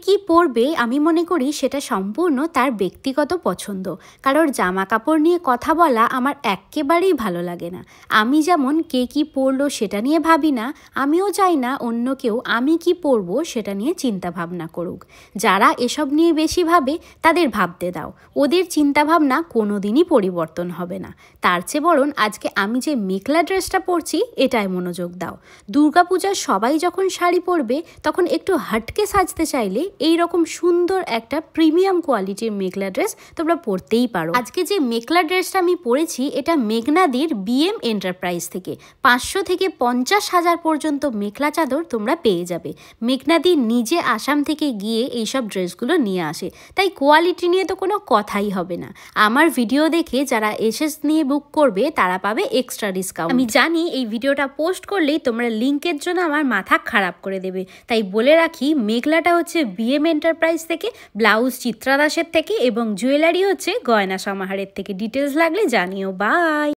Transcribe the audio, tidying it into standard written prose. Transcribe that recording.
কি পরবে আমি মনে করি সেটা সম্পূর্ণ তার ব্যক্তিগত পছন্দ। কারোর জামা কাপড় নিয়ে কথা বলা আমার এক্কেবারেই ভালো লাগে না। আমি যেমন কে কি পরলো সেটা নিয়ে ভাবি না, আমিও চাই না অন্য কেউ আমি কি পরবো সেটা নিয়ে চিন্তা ভাবনা করুক। যারা এসব নিয়ে বেশি ভাবে তাদের ভাবতে দাও, ওদের চিন্তাভাবনা কোনো দিনই পরিবর্তন হবে না। তার চেয়ে বরং আজকে আমি যে মেখলা ড্রেসটা পরছি এটায় মনোযোগ দাও। দুর্গাপূজার সবাই যখন শাড়ি পরবে তখন একটু হাটকে সাজতে চাইলে এই রকম সুন্দর একটা প্রিমিয়াম কোয়ালিটির মেখলা ড্রেস তোমরা পরতেই পারো। আজকে যে মেখলা ড্রেসটা আমি পরেছি এটা মেঘনাদির বিএম এন্টারপ্রাইজ থেকে 500 থেকে 50,000 পর্যন্ত মেখলা চাদর তোমরা পেয়ে যাবে। মেঘনাদি নিজে আসাম থেকে গিয়ে এইসব ড্রেসগুলো নিয়ে আসে, তাই কোয়ালিটি নিয়ে তো কোনো কথাই হবে না। আমার ভিডিও দেখে যারা এসএস নিয়ে বুক করবে তারা পাবে এক্সট্রা ডিসকাউন্ট। আমি জানি এই ভিডিওটা পোস্ট করলেই তোমরা লিঙ্কের জন্য আমার মাথা খারাপ করে দেবে, তাই বলে রাখি মেখলাটা হচ্ছে বিএম এন্টারপ্রাইজ থেকে, ব্লাউজ চিত্রা দাসের থেকে এবং জুয়েলারি হচ্ছে গয়না সমাহারের থেকে। ডিটেলস লাগলে জানিও। বাই।